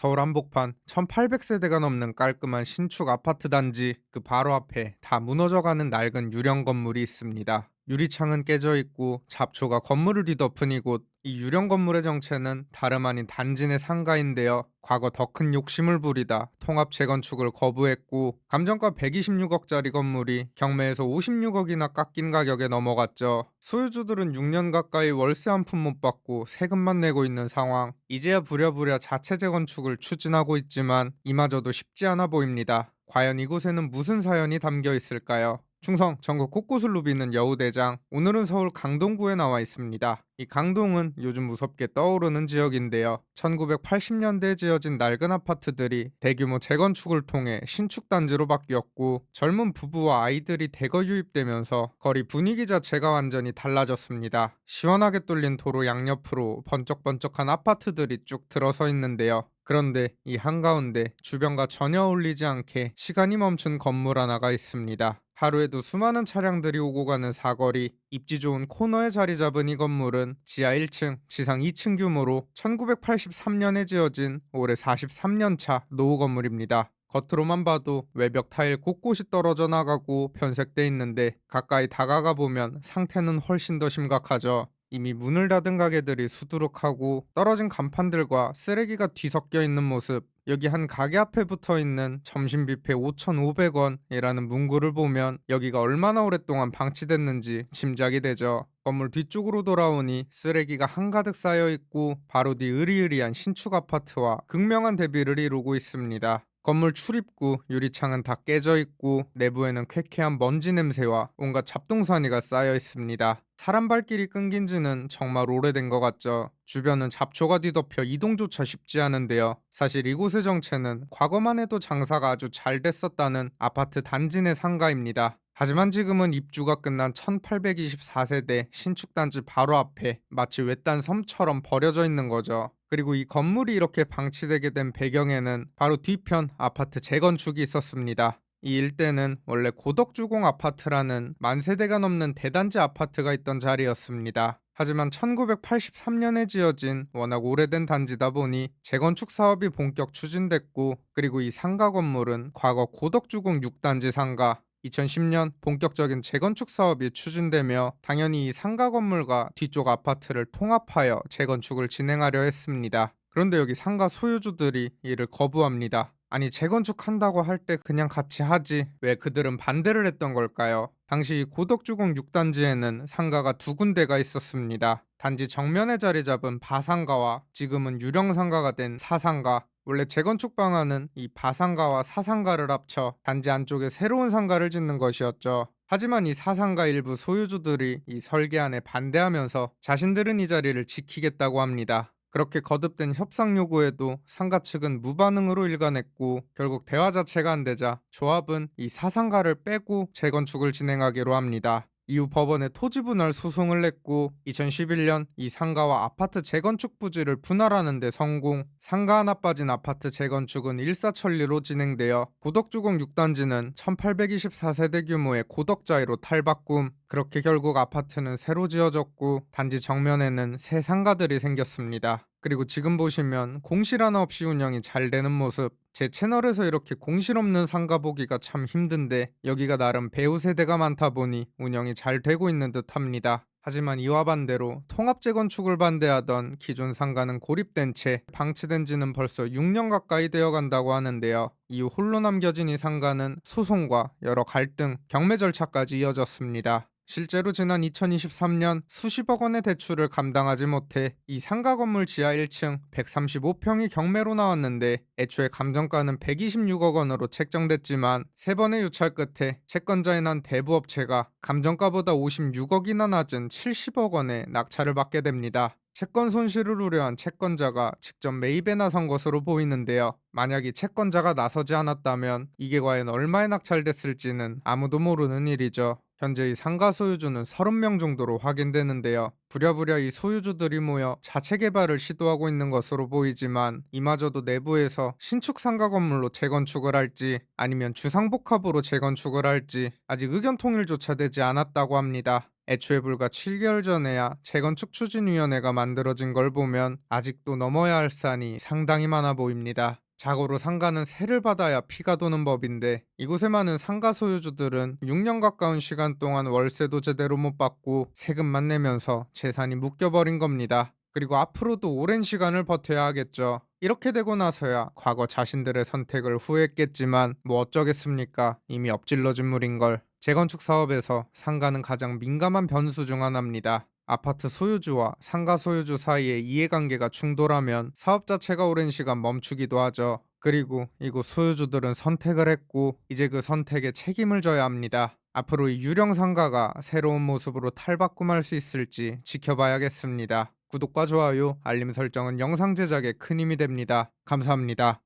서울 한복판 1800세대가 넘는 깔끔한 신축 아파트 단지 그 바로 앞에 다 무너져가는 낡은 유령 건물이 있습니다. 유리창은 깨져 있고 잡초가 건물을 뒤덮은 이곳. 이 유령 건물의 정체는 다름 아닌 단지 내 상가인데요. 과거 더 큰 욕심을 부리다 통합 재건축을 거부했고 감정가 126억짜리 건물이 경매에서 56억이나 깎인 가격에 넘어갔죠. 소유주들은 6년 가까이 월세 한 푼 못 받고 세금만 내고 있는 상황. 이제야 부랴부랴 자체 재건축을 추진하고 있지만 이마저도 쉽지 않아 보입니다. 과연 이곳에는 무슨 사연이 담겨 있을까요? 충성 전국 곳곳을 누비는 여우대장. 오늘은 서울 강동구에 나와 있습니다. 이 강동은 요즘 무섭게 떠오르는 지역인데요. 1980년대에 지어진 낡은 아파트들이 대규모 재건축을 통해 신축 단지로 바뀌었고 젊은 부부와 아이들이 대거 유입되면서 거리 분위기 자체가 완전히 달라졌습니다. 시원하게 뚫린 도로 양옆으로 번쩍번쩍한 아파트들이 쭉 들어서 있는데요. 그런데 이 한가운데 주변과 전혀 어울리지 않게 시간이 멈춘 건물 하나가 있습니다. 하루에도 수많은 차량들이 오고 가는 사거리, 입지 좋은 코너에 자리 잡은 이 건물은 지하 1층, 지상 2층 규모로 1983년에 지어진 올해 43년 차 노후 건물입니다. 겉으로만 봐도 외벽 타일 곳곳이 떨어져 나가고 변색돼 있는데 가까이 다가가 보면 상태는 훨씬 더 심각하죠. 이미 문을 닫은 가게들이 수두룩하고 떨어진 간판들과 쓰레기가 뒤섞여 있는 모습. 여기 한 가게 앞에 붙어 있는 점심 뷔페 5,500원이라는 문구를 보면 여기가 얼마나 오랫동안 방치됐는지 짐작이 되죠. 건물 뒤쪽으로 돌아오니 쓰레기가 한가득 쌓여 있고 바로 뒤 으리으리한 신축 아파트와 극명한 대비를 이루고 있습니다. 건물 출입구 유리창은 다 깨져 있고 내부에는 쾌쾌한 먼지 냄새와 온갖 잡동사니가 쌓여 있습니다. 사람 발길이 끊긴 지는 정말 오래된 것 같죠. 주변은 잡초가 뒤덮여 이동조차 쉽지 않은데요. 사실 이곳의 정체는 과거만 해도 장사가 아주 잘 됐었다는 아파트 단지 내 상가입니다. 하지만 지금은 입주가 끝난 1824세대 신축단지 바로 앞에 마치 외딴 섬처럼 버려져 있는 거죠. 그리고 이 건물이 이렇게 방치되게 된 배경에는 바로 뒤편 아파트 재건축이 있었습니다. 이 일대는 원래 고덕주공 아파트라는 만세대가 넘는 대단지 아파트가 있던 자리였습니다. 하지만 1983년에 지어진 워낙 오래된 단지다 보니 재건축 사업이 본격 추진됐고, 그리고 이 상가 건물은 과거 고덕주공 6단지 상가, 2010년 본격적인 재건축 사업이 추진되며 당연히 이 상가 건물과 뒤쪽 아파트를 통합하여 재건축을 진행하려 했습니다. 그런데 여기 상가 소유주들이 이를 거부합니다. 아니, 재건축한다고 할 때 그냥 같이 하지 왜 그들은 반대를 했던 걸까요? 당시 고덕주공 6단지에는 상가가 두 군데가 있었습니다. 단지 정면에 자리 잡은 바상가와 지금은 유령상가가 된 사상가. 원래 재건축 방안은 이 바상가와 사상가를 합쳐 단지 안쪽에 새로운 상가를 짓는 것이었죠. 하지만 이 사상가 일부 소유주들이 이 설계안에 반대하면서 자신들은 이 자리를 지키겠다고 합니다. 그렇게 거듭된 협상 요구에도 상가 측은 무반응으로 일관했고 결국 대화 자체가 안 되자 조합은 이 사상가를 빼고 재건축을 진행하기로 합니다. 이후 법원에 토지 분할 소송을 냈고 2011년 이 상가와 아파트 재건축 부지를 분할하는 데 성공. 상가 하나 빠진 아파트 재건축은 일사천리로 진행되어 고덕주공 6단지는 1824세대 규모의 고덕자이로 탈바꿈. 그렇게 결국 아파트는 새로 지어졌고 단지 정면에는 새 상가들이 생겼습니다. 그리고 지금 보시면 공실 하나 없이 운영이 잘 되는 모습. 제 채널에서 이렇게 공실 없는 상가 보기가 참 힘든데 여기가 나름 배우 세대가 많다 보니 운영이 잘 되고 있는 듯 합니다. 하지만 이와 반대로 통합 재건축을 반대하던 기존 상가는 고립된 채 방치된 지는 벌써 6년 가까이 되어 간다고 하는데요. 이후 홀로 남겨진 이 상가는 소송과 여러 갈등, 경매 절차까지 이어졌습니다. 실제로 지난 2023년 수십억 원의 대출을 감당하지 못해 이 상가 건물 지하 1층 135평이 경매로 나왔는데 애초에 감정가는 126억 원으로 책정됐지만 세 번의 유찰 끝에 채권자인 한 대부업체가 감정가보다 56억이나 낮은 70억 원의 낙찰을 받게 됩니다. 채권 손실을 우려한 채권자가 직접 매입에 나선 것으로 보이는데요. 만약 이 채권자가 나서지 않았다면 이게 과연 얼마에 낙찰됐을지는 아무도 모르는 일이죠. 현재 이 상가 소유주는 30명 정도로 확인되는데요. 부랴부랴 이 소유주들이 모여 자체 개발을 시도하고 있는 것으로 보이지만 이마저도 내부에서 신축 상가 건물로 재건축을 할지 아니면 주상복합으로 재건축을 할지 아직 의견 통일조차 되지 않았다고 합니다. 애초에 불과 7개월 전에야 재건축 추진위원회가 만들어진 걸 보면 아직도 넘어야 할 산이 상당히 많아 보입니다. 자고로 상가는 세를 받아야 피가 도는 법인데 이곳에 많은 상가 소유주들은 6년 가까운 시간 동안 월세도 제대로 못 받고 세금만 내면서 재산이 묶여버린 겁니다. 그리고 앞으로도 오랜 시간을 버텨야 하겠죠. 이렇게 되고 나서야 과거 자신들의 선택을 후회했겠지만 뭐 어쩌겠습니까? 이미 엎질러진 물인걸. 재건축 사업에서 상가는 가장 민감한 변수 중 하나입니다. 아파트 소유주와 상가 소유주 사이의 이해관계가 충돌하면 사업 자체가 오랜 시간 멈추기도 하죠. 그리고 이곳 소유주들은 선택을 했고 이제 그 선택에 책임을 져야 합니다. 앞으로 이 유령 상가가 새로운 모습으로 탈바꿈할 수 있을지 지켜봐야겠습니다. 구독과 좋아요, 알림 설정은 영상 제작에 큰 힘이 됩니다. 감사합니다.